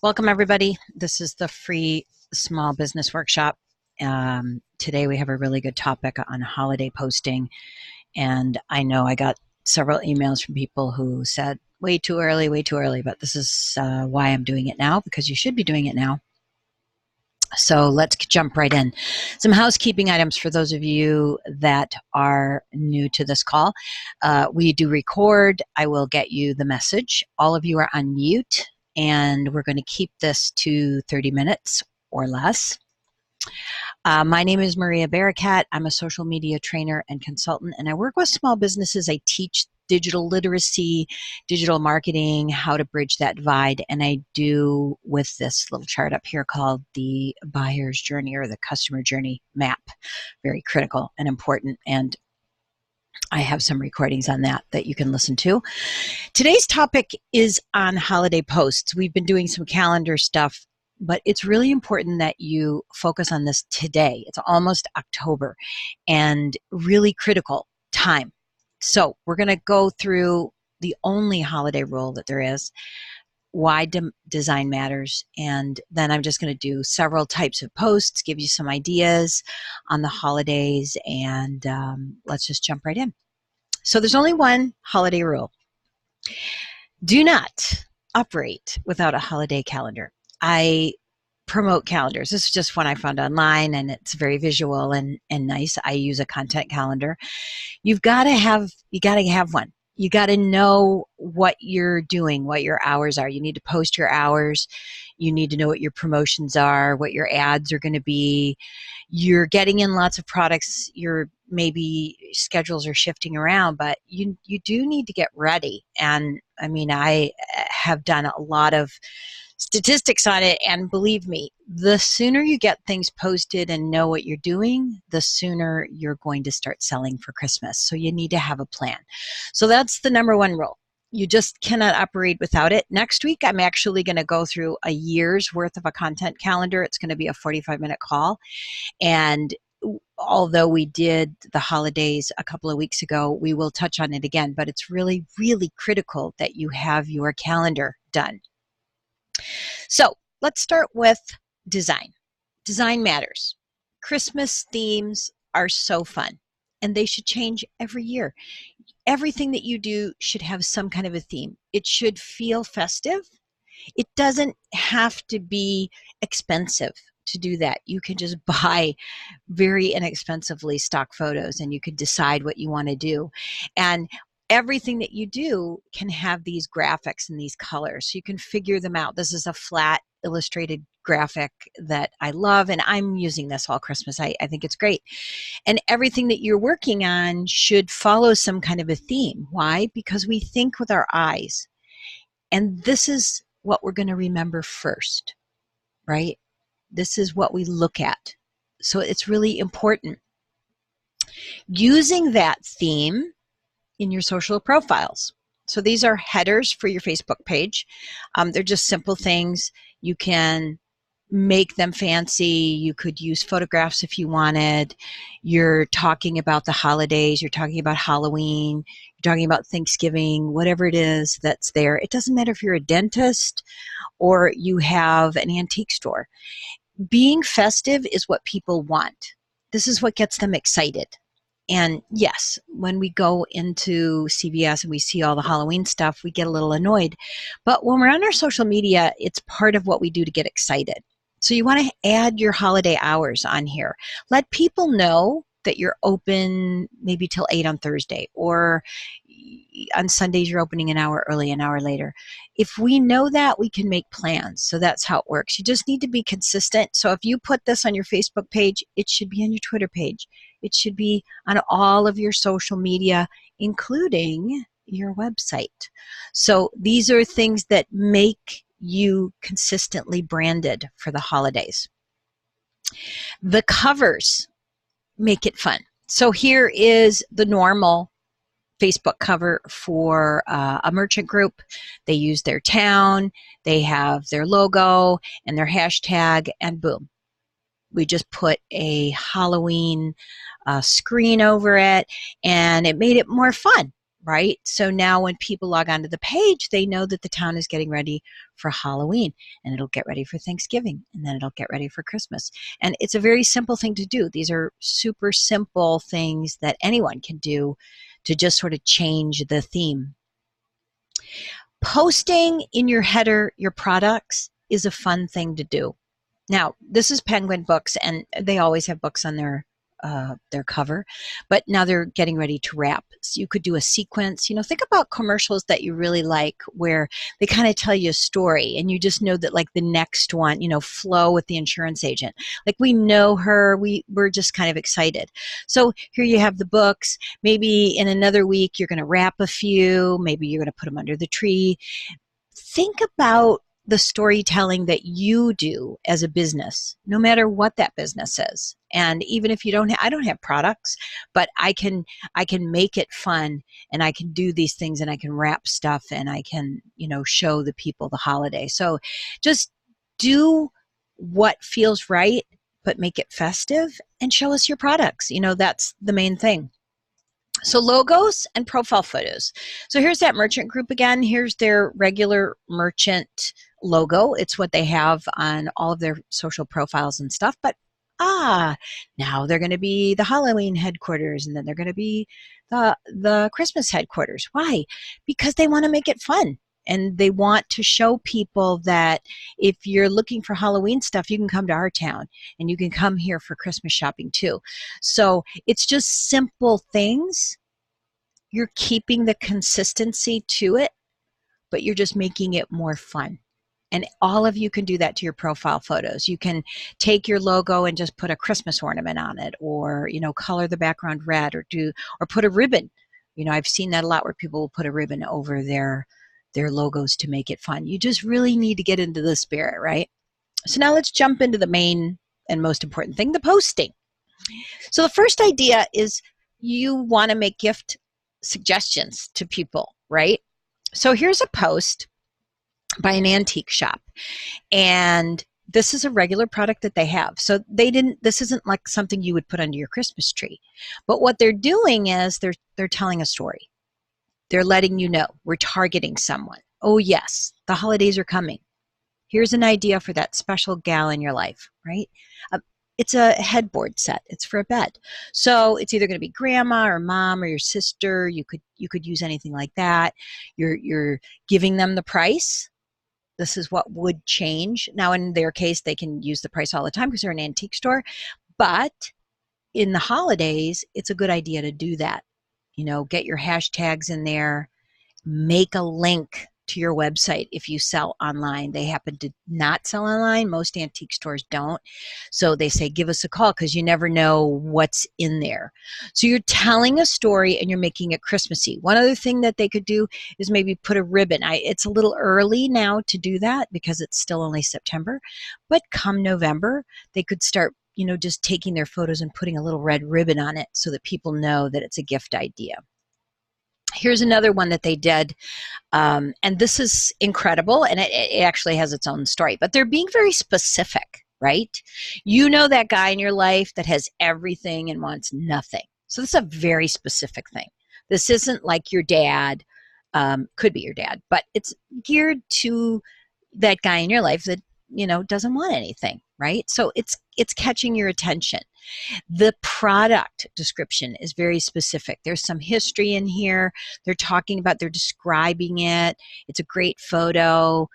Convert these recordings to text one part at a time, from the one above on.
Welcome, everybody. This is the free small business workshop. Today we have a really good topic on holiday posting, and I know I got several emails from people who said way too early, but this is why I'm doing it now, because you should be doing it now. So let's jump right in. Some housekeeping items for those of you that are new to this call. We do record. I will get you the message. All of you are on mute, and we're going to keep this to 30 minutes or less. My name is Maria Barakat. I'm a social media trainer and consultant, and I work with small businesses. I teach digital literacy, digital marketing, how to bridge that divide, and I do with this little chart up here called the buyer's journey or the customer journey map. Very critical and important, and I have some recordings on that you can listen to. Today's topic is on holiday posts. We've been doing some calendar stuff, but it's really important that you focus on this today. It's almost October and really critical time. So we're going to go through the only holiday rule that there is, why design matters, and then I'm just going to do several types of posts, give you some ideas on the holidays, and let's just jump right in. So there's only one holiday rule. Do not operate without a holiday calendar. I promote calendars. This is just one I found online, and it's very visual and nice. I use a content calendar. You got to have one. You got to know what you're doing, what your hours are. You need to post your hours. You need to know what your promotions are, what your ads are going to be. You're getting in lots of products. Your maybe schedules are shifting around, but you do need to get ready. And I mean, I have done a lot of statistics on it, and believe me, the sooner you get things posted and know what you're doing, the sooner you're going to start selling for Christmas. So you need to have a plan. So that's the number one rule. You just cannot operate without it. Next week, I'm actually going to go through a year's worth of a content calendar. It's going to be a 45-minute call. And although we did the holidays a couple of weeks ago, we will touch on it again. But it's really, really critical that you have your calendar done. So let's start with design. Design matters. Christmas themes are so fun, and they should change every year. Everything that you do should have some kind of a theme. It should feel festive. It doesn't have to be expensive to do that. You can just buy very inexpensively stock photos, and you could decide what you want to do. And everything that you do can have these graphics and these colors, so you can figure them out. This is a flat illustrated graphic that I love, and I'm using this all Christmas. I think it's great. And everything that you're working on should follow some kind of a theme. Why? Because we think with our eyes, and this is what we're going to remember first, right? This is what we look at. So it's really important. Using that theme in your social profiles. So these are headers for your Facebook page. They're just simple things. You can make them fancy. You could use photographs if you wanted. You're talking about the holidays. You're talking about Halloween. You're talking about Thanksgiving, whatever it is that's there. It doesn't matter if you're a dentist or you have an antique store. Being festive is what people want. This is what gets them excited. And yes, when we go into CVS and we see all the Halloween stuff, we get a little annoyed. But when we're on our social media, it's part of what we do to get excited. So you want to add your holiday hours on here. Let people know that you're open maybe till 8 on Thursday, or on Sundays you're opening an hour early, an hour later. If we know that, we can make plans. So that's how it works. You just need to be consistent. So if you put this on your Facebook page, it should be on your Twitter page. It should be on all of your social media, including your website. So these are things that make you consistently branded for the holidays. The covers make it fun. So here is the normal Facebook cover for a merchant group. They use their town, they have their logo and their hashtag, and boom. We just put a Halloween screen over it, and it made it more fun, right? So now when people log onto the page, they know that the town is getting ready for Halloween, and it'll get ready for Thanksgiving, and then it'll get ready for Christmas. And it's a very simple thing to do. These are super simple things that anyone can do to just sort of change the theme. Posting in your header your products is a fun thing to do. Now, this is Penguin Books, and they always have books on their cover, but now they're getting ready to wrap. So you could do a sequence. Think about commercials that you really like, where they kind of tell you a story, and you just know that, like, the next one, Flo with the insurance agent, like, we know her, we're just kind of excited. So here you have the books. Maybe in another week you're going to wrap a few. Maybe you're going to put them under the tree. Think about the storytelling that you do as a business, no matter what that business is. And even if you I don't have products, but I can make it fun, and I can do these things, and I can wrap stuff, and I can, show the people the holiday. So just do what feels right, but make it festive and show us your products. That's the main thing. So logos and profile photos. So here's that merchant group again. Here's their regular merchant logo. It's what they have on all of their social profiles and stuff. But now they're going to be the Halloween headquarters, and then they're going to be the Christmas headquarters. Why? Because they want to make it fun. And they want to show people that if you're looking for Halloween stuff, you can come to our town, and you can come here for Christmas shopping too. So it's just simple things. You're keeping the consistency to it, but you're just making it more fun. And all of you can do that to your profile photos. You can take your logo and just put a Christmas ornament on it, or, color the background red, or put a ribbon. I've seen that a lot, where people will put a ribbon over their logos to make it fun. You just really need to get into the spirit, right? So now let's jump into the main and most important thing, the posting. So the first idea is you want to make gift suggestions to people, right? So here's a post by an antique shop, and this is a regular product that they have. So this isn't like something you would put under your Christmas tree. But what they're doing is they're telling a story. They're letting you know we're targeting someone. Oh yes, the holidays are coming. Here's an idea for that special gal in your life, right? It's a headboard set. It's for a bed. So it's either going to be grandma or mom or your sister. You could use anything like that. You're giving them the price. This is what would change. Now, in their case, they can use the price all the time because they're an antique store. But in the holidays, it's a good idea to do that. Get your hashtags in there, make a link to your website if you sell online. They happen to not sell online. Most antique stores don't. So they say, give us a call, because you never know what's in there. So you're telling a story, and you're making it Christmassy. One other thing that they could do is maybe put a ribbon. It's a little early now to do that because it's still only September. But come November, they could start just taking their photos and putting a little red ribbon on it so that people know that it's a gift idea. Here's another one that they did, and this is incredible, and it actually has its own story, but they're being very specific, right? That guy in your life that has everything and wants nothing. So this is a very specific thing. This isn't like your dad, could be your dad, but it's geared to that guy in your life that doesn't want anything, right? So it's catching your attention. The product description is very specific. There's some history in here. They're describing it. It's a great photo.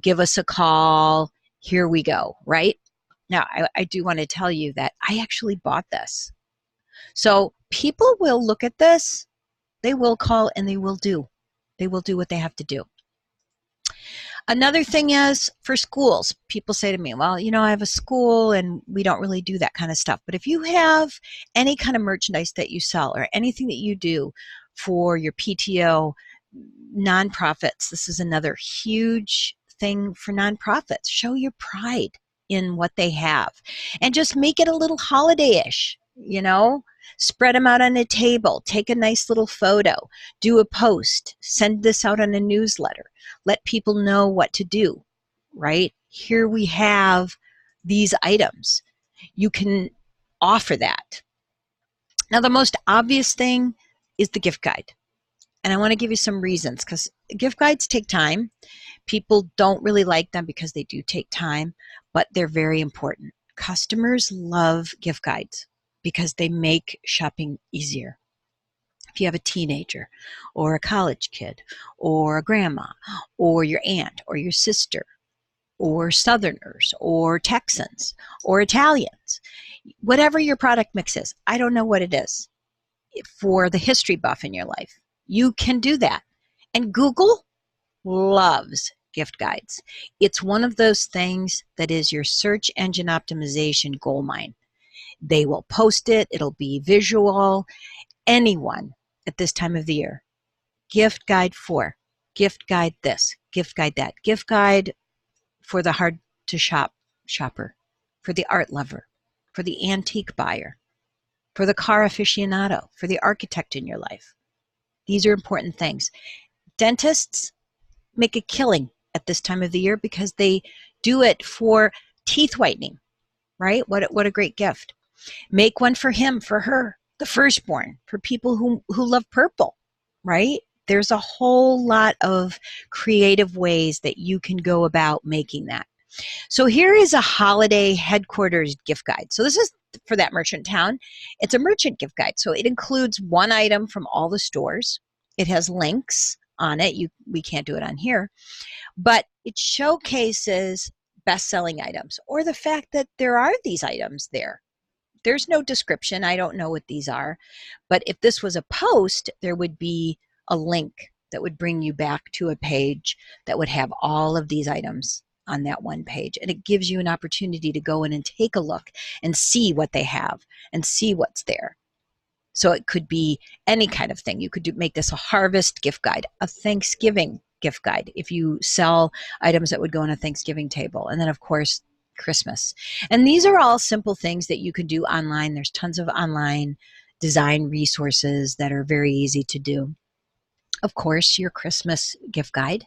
Give us a call. Here we go, right? Now, I do want to tell you that I actually bought this. So people will look at this, they will call, and they will do what they have to do. Another thing is for schools. People say to me, well, I have a school and we don't really do that kind of stuff. But if you have any kind of merchandise that you sell, or anything that you do for your PTO, nonprofits, this is another huge thing for nonprofits. Show your pride in what they have, and just make it a little holiday-ish, Spread them out on a table, take a nice little photo, do a post, send this out on a newsletter, let people know what to do, right? Here we have these items. You can offer that. Now, the most obvious thing is the gift guide. And I want to give you some reasons, because gift guides take time. People don't really like them because they do take time, but they're very important. Customers love gift guides because they make shopping easier. If you have a teenager or a college kid or a grandma or your aunt or your sister or Southerners or Texans or Italians, whatever your product mix is, I don't know what it is, for the history buff in your life, you can do that. And Google loves gift guides. It's one of those things that is your search engine optimization gold mine. They will post it, it'll be visual. Anyone at this time of the year, gift guide for, gift guide this, gift guide that, gift guide for the hard to shop shopper, for the art lover, for the antique buyer, for the car aficionado, for the architect in your life. These are important things. Dentists make a killing at this time of the year because they do it for teeth whitening, right? What a great gift. Make one for him, for her, the firstborn, for people who love purple, right? There's a whole lot of creative ways that you can go about making that. So here is a holiday headquarters gift guide. So this is for that merchant town. It's a merchant gift guide. So it includes one item from all the stores. It has links on it. We can't do it on here, but it showcases best-selling items, or the fact that there are these items there. There's no description. I don't know what these are, but if this was a post, there would be a link that would bring you back to a page that would have all of these items on that one page. And it gives you an opportunity to go in and take a look and see what they have and see what's there. So it could be any kind of thing. You could make this a harvest gift guide, a Thanksgiving gift guide, if you sell items that would go on a Thanksgiving table. And then, of course, Christmas. And these are all simple things that you can do online. There's tons of online design resources that are very easy to do. Of course, your Christmas gift guide,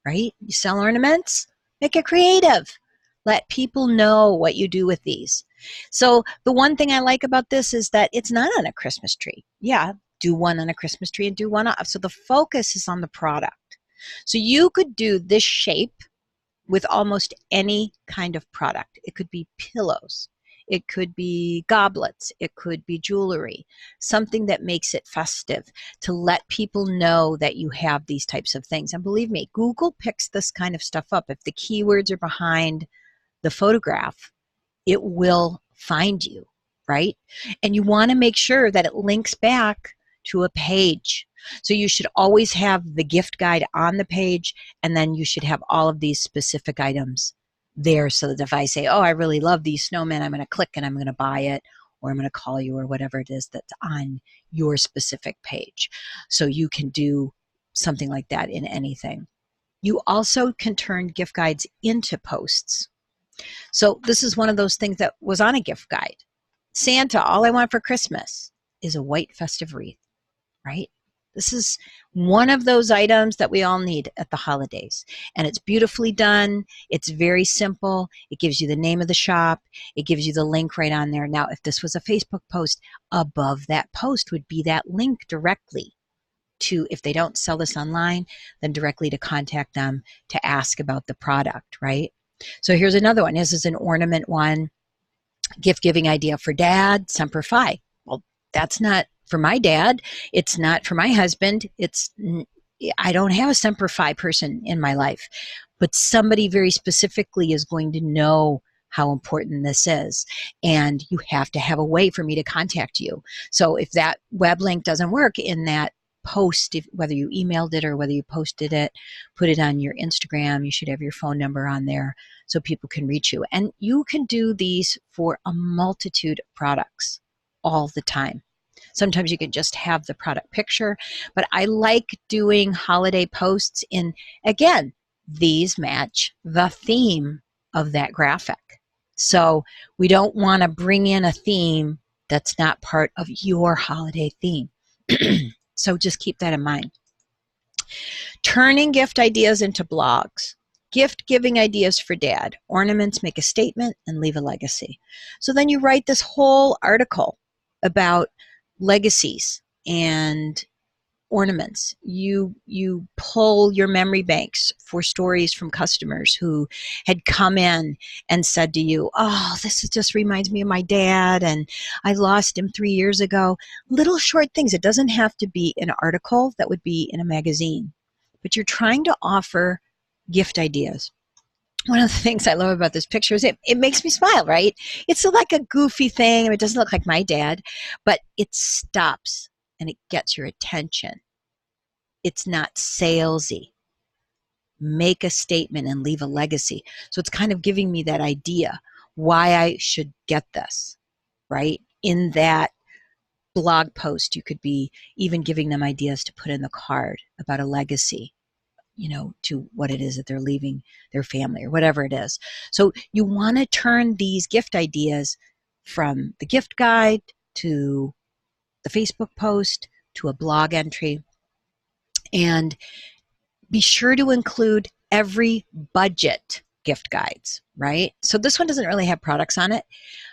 right? You sell ornaments, make it creative. Let people know what you do with these. So the one thing I like about this is that it's not on a Christmas tree. Yeah, do one on a Christmas tree and do one off. So the focus is on the product. So you could do this shape with almost any kind of product. It could be pillows. It could be goblets. It could be jewelry, something that makes it festive, to let people know that you have these types of things. And believe me, Google picks this kind of stuff up. If the keywords are behind the photograph, it will find you, right? And you want to make sure that it links back to a page. So you should always have the gift guide on the page, and then you should have all of these specific items there, so that if I say, oh, I really love these snowmen, I'm going to click and I'm going to buy it, or I'm going to call you, or whatever it is that's on your specific page. So you can do something like that in anything. You also can turn gift guides into posts. So this is one of those things that was on a gift guide. Santa, all I want for Christmas is a white festive wreath, right? This is one of those items that we all need at the holidays. And it's beautifully done. It's very simple. It gives you the name of the shop. It gives you the link right on there. Now, if this was a Facebook post, above that post would be that link directly to, if they don't sell this online, then directly to contact them to ask about the product, right? So here's another one. This is an ornament one. Gift giving idea for dad, Semper Fi. Well, that's not for my dad. It's not for my husband. I don't have a Semper Fi person in my life, but somebody very specifically is going to know how important this is. And you have to have a way for me to contact you. So if that web link doesn't work in that post, whether you emailed it or whether you posted it, put it on your Instagram, you should have your phone number on there so people can reach you. And you can do these for a multitude of products all the time. Sometimes you can just have the product picture, but I like doing holiday posts in, again, these match the theme of that graphic. So we don't want to bring in a theme that's not part of your holiday theme. So just keep that in mind. Turning gift ideas into blogs. Gift giving ideas for dad. Ornaments make a statement and leave a legacy. So then you write this whole article about legacies and ornaments. You pull your memory banks for stories from customers who had come in and said to you, oh, this just reminds me of my dad, and I lost him 3 years ago. Little short things. It doesn't have to be an article that would be in a magazine, but you're trying to offer gift ideas. One of the things I love about this picture is it makes me smile, right? It's like a goofy thing. It doesn't look like my dad, but it stops and it gets your attention. It's not salesy. Make a statement and leave a legacy. So it's kind of giving me that idea why I should get this, right? In that blog post, you could be even giving them ideas to put in the card about a legacy, to what it is that they're leaving their family or whatever it is. So you want to turn these gift ideas from the gift guide to the Facebook post to a blog entry, and be sure to include every budget gift guides, right? So this one doesn't really have products on it.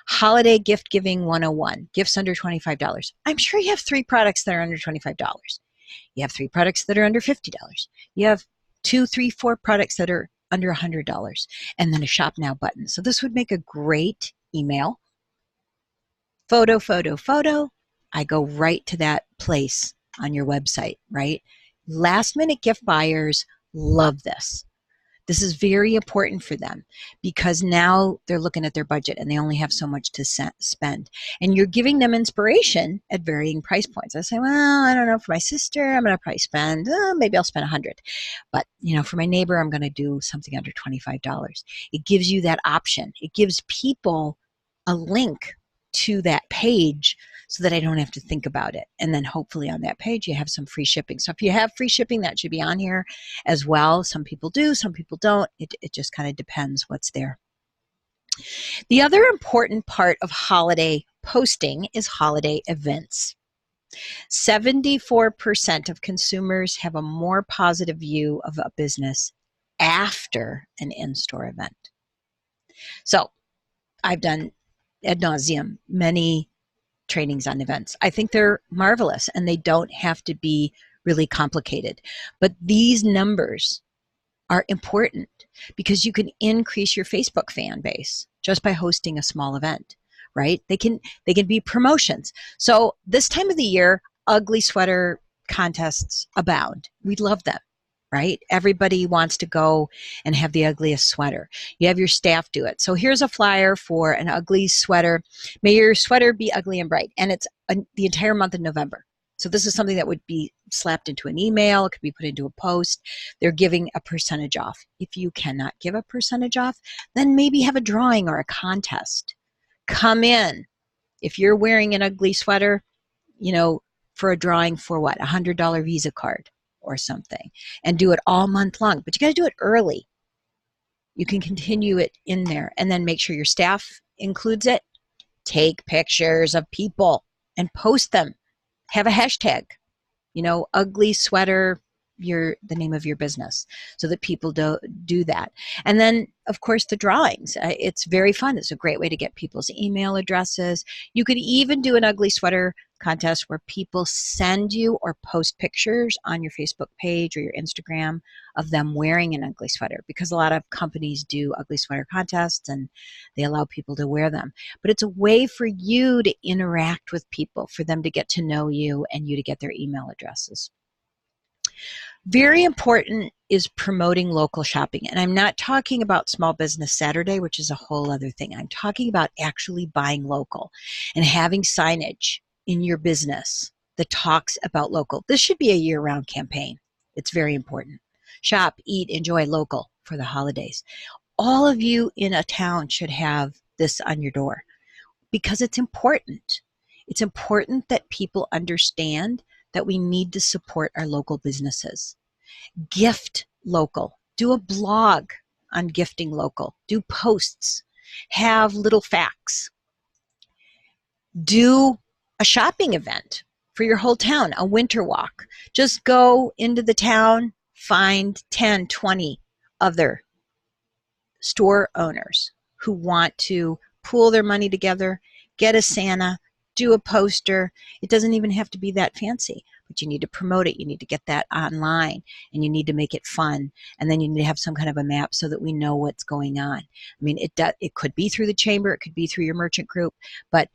Holiday Gift Giving 101, gifts under $25. I'm sure you have 3 products that are under $25. You have 3 products that are under $50. You have 2, 3, 4 products that are under $100, and then a shop now button. So this would make a great email. Photo, photo, photo. I go right to that place on your website, right? Last minute gift buyers love this. This is very important for them because now they're looking at their budget and they only have so much to spend. And you're giving them inspiration at varying price points. I say, well, I don't know, for my sister, I'm going to probably spend, maybe I'll spend $100. But, for my neighbor, I'm going to do something under $25. It gives you that option. It gives people a link to that page so that I don't have to think about it. And then hopefully on that page, you have some free shipping. So if you have free shipping, that should be on here as well. Some people do, some people don't. It just kind of depends what's there. The other important part of holiday posting is holiday events. 74% of consumers have a more positive view of a business after an in-store event. So I've done ad nauseum many trainings on events. I think they're marvelous and they don't have to be really complicated. But these numbers are important because you can increase your Facebook fan base just by hosting a small event, right? They can be promotions. So this time of the year, ugly sweater contests abound. We love them, right? Everybody wants to go and have the ugliest sweater. You have your staff do it. So here's a flyer for an ugly sweater. May your sweater be ugly and bright. And it's the entire month of November. So this is something that would be slapped into an email. It could be put into a post. They're giving a percentage off. If you cannot give a percentage off, then maybe have a drawing or a contest. Come in. If you're wearing an ugly sweater, for a drawing for what? $100 Visa card or something, and do it all month long. But you got to do it early. You can continue it in there and then make sure your staff includes it. Take pictures of people and post them. Have a hashtag, ugly sweater, the name of your business, so that people do that. And then, of course, the drawings. It's very fun. It's a great way to get people's email addresses. You could even do an ugly sweater contest where people send you or post pictures on your Facebook page or your Instagram of them wearing an ugly sweater, because a lot of companies do ugly sweater contests and they allow people to wear them. But it's a way for you to interact with people, for them to get to know you and you to get their email addresses. Very important is promoting local shopping. And I'm not talking about Small Business Saturday, which is a whole other thing. I'm talking about actually buying local and having signage in your business that talks about local. This should be a year-round campaign. It's very important. Shop, eat, enjoy local for the holidays. All of you in a town should have this on your door because it's important. It's important that people understand that we need to support our local businesses. Gift local. Do a blog on gifting local. Do posts. Have little facts. Do a shopping event for your whole town, a winter walk. Just go into the town, find 10, 20 other store owners who want to pool their money together, get a Santa, do a poster. It doesn't even have to be that fancy, but you need to promote it. You need to get that online, and you need to make it fun. And then you need to have some kind of a map so that we know what's going on. I mean, it could be through the chamber, it could be through your merchant group, but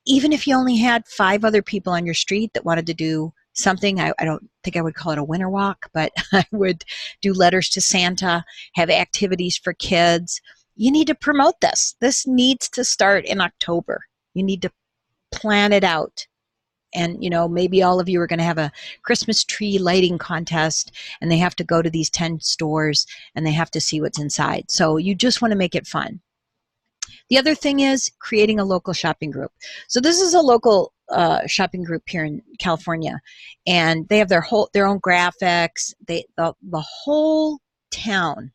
even if you only had 5 other people on your street that wanted to do something, I don't think I would call it a winter walk, but I would do letters to Santa, have activities for kids. You need to promote this. This needs to start in October. You need to plan it out. And, maybe all of you are going to have a Christmas tree lighting contest, and they have to go to these 10 stores and they have to see what's inside. So you just want to make it fun. The other thing is creating a local shopping group. So this is a local shopping group here in California, and they have their own graphics. The whole town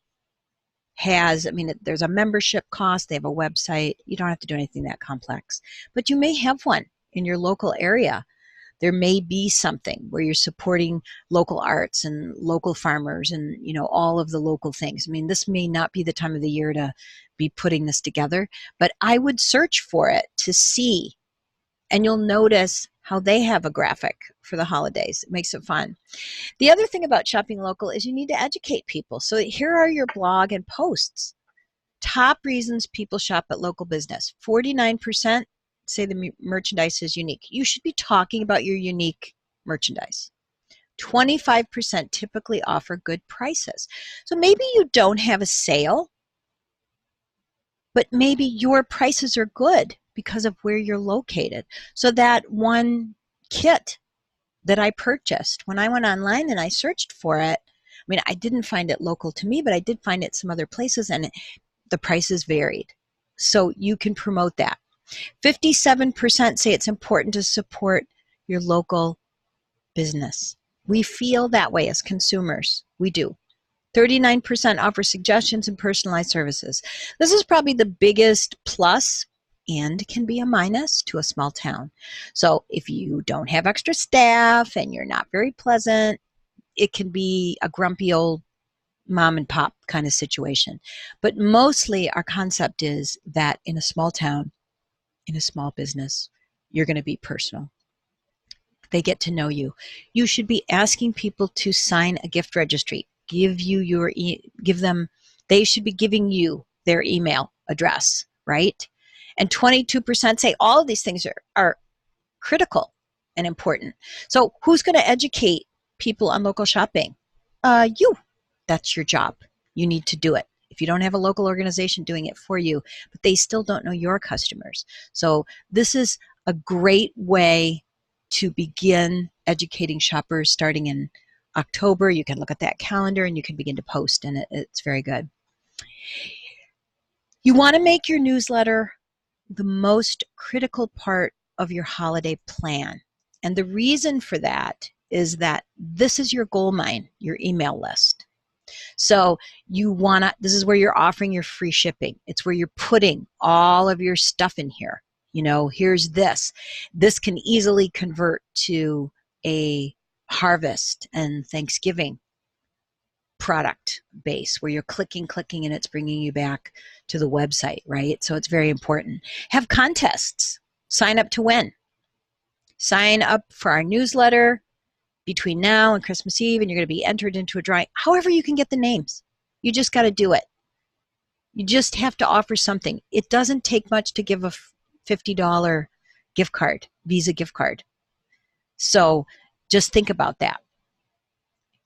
has, there's a membership cost. They have a website. You don't have to do anything that complex, but you may have one in your local area. There may be something where you're supporting local arts and local farmers and, all of the local things. This may not be the time of the year to be putting this together, but I would search for it to see, and you'll notice how they have a graphic for the holidays. It makes it fun. The other thing about shopping local is you need to educate people. So here are your blog and posts. Top reasons people shop at local business. 49% say the merchandise is unique. You should be talking about your unique merchandise. 25% typically offer good prices. So maybe you don't have a sale, but maybe your prices are good because of where you're located. So that one kit that I purchased, when I went online and I searched for it, I didn't find it local to me, but I did find it some other places, and the prices varied. So you can promote that. 57% say it's important to support your local business. We feel that way as consumers. We do. 39% offer suggestions and personalized services. This is probably the biggest plus and can be a minus to a small town. So if you don't have extra staff and you're not very pleasant, it can be a grumpy old mom and pop kind of situation. But mostly our concept is that in a small town, in a small business, you're going to be personal. They get to know you. You should be asking people to sign a gift registry. They should be giving you their email address, right? And 22% say all of these things are critical and important. So who's going to educate people on local shopping? You. That's your job. You need to do it. If you don't have a local organization doing it for you, but they still don't know your customers. So this is a great way to begin educating shoppers starting in October. You can look at that calendar and you can begin to post, and it's very good. You want to make your newsletter the most critical part of your holiday plan. And the reason for that is that this is your gold mine, your email list. So this is where you're offering your free shipping. It's where you're putting all of your stuff in here. Here's this. This can easily convert to a harvest and Thanksgiving product base where you're clicking, and it's bringing you back to the website, right? So it's very important. Have contests. Sign up to win. Sign up for our newsletter between now and Christmas Eve, and you're going to be entered into a drawing. However you can get the names. You just got to do it. You just have to offer something. It doesn't take much to give a $50 gift card, Visa gift card. So just think about that.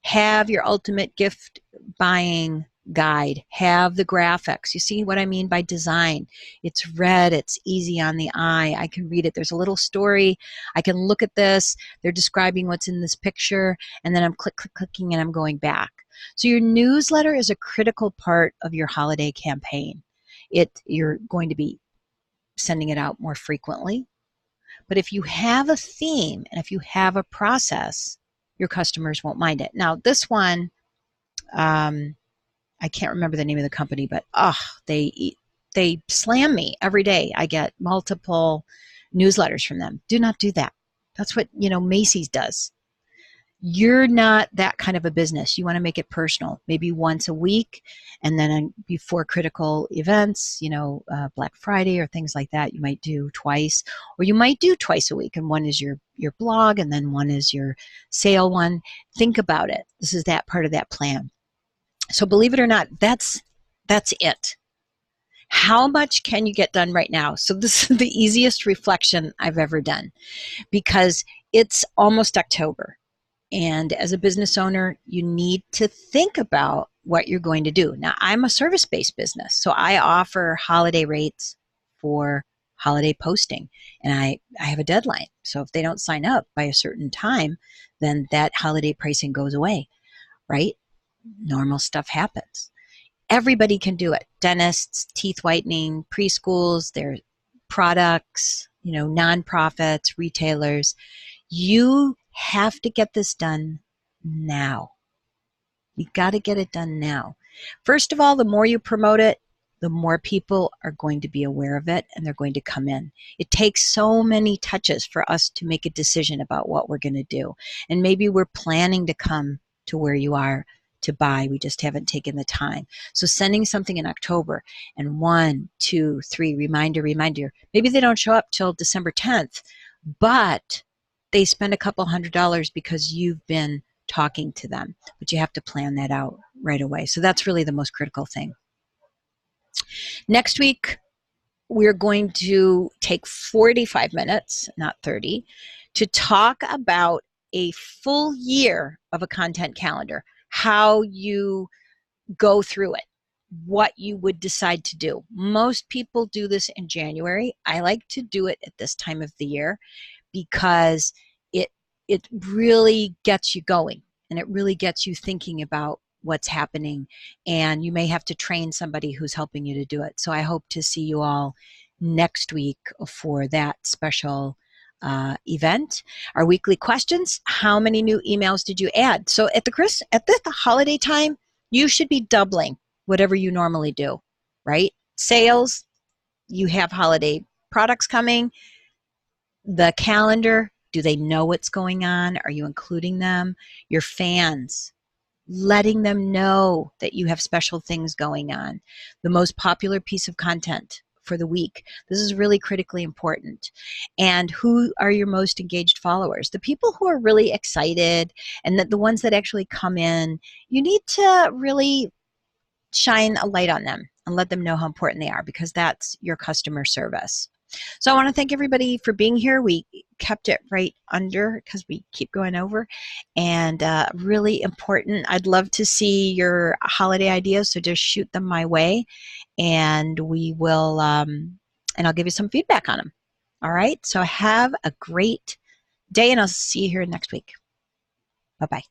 Have your ultimate gift buying guide. Have the graphics. You see what I mean by design? It's red. It's easy on the eye. I can read it. There's a little story. I can look at this. They're describing what's in this picture, and then I'm clicking, and I'm going back. So your newsletter is a critical part of your holiday campaign. You're going to be sending it out more frequently. But if you have a theme and if you have a process, your customers won't mind it. Now, this one, I can't remember the name of the company, but they slam me every day. I get multiple newsletters from them. Do not do that. That's what Macy's does. You're not that kind of a business. You want to make it personal, maybe once a week, and then before critical events, Black Friday or things like that, you might do twice, or you might do twice a week, and one is your blog, and then one is your sale one. Think about it. This is that part of that plan. So believe it or not, that's it. How much can you get done right now? So this is the easiest reflection I've ever done, because it's almost October. And as a business owner, you need to think about what you're going to do. Now, I'm a service-based business, so I offer holiday rates for holiday posting, and I have a deadline. So if they don't sign up by a certain time, then that holiday pricing goes away, right? Normal stuff happens. Everybody can do it. Dentists, teeth whitening, preschools, their products, nonprofits, retailers. You have to get this done now. You got to get it done now. First of all, the more you promote it, the more people are going to be aware of it, and they're going to come in. It takes so many touches for us to make a decision about what we're going to do. And maybe we're planning to come to where you are to buy. We just haven't taken the time. So sending something in October and 1, 2, 3, reminder. Maybe they don't show up till December 10th, but they spend a couple $100 because you've been talking to them, but you have to plan that out right away. So that's really the most critical thing. Next week, we're going to take 45 minutes, not 30, to talk about a full year of a content calendar, how you go through it, what you would decide to do. Most people do this in January. I like to do it at this time of the year, because it really gets you going, and it really gets you thinking about what's happening, and you may have to train somebody who's helping you to do it. So I hope to see you all next week for that special event. Our weekly questions: how many new emails did you add? So at the holiday time, you should be doubling whatever you normally do, right? Sales, you have holiday products coming. The calendar, do they know what's going on? Are you including them? Your fans, letting them know that you have special things going on. The most popular piece of content for the week. This is really critically important. And who are your most engaged followers? The people who are really excited, and the ones that actually come in, you need to really shine a light on them and let them know how important they are, because that's your customer service. So I want to thank everybody for being here. We kept it right under because we keep going over, and really important. I'd love to see your holiday ideas, so just shoot them my way, and we will, and I'll give you some feedback on them. All right, so have a great day, and I'll see you here next week. Bye-bye.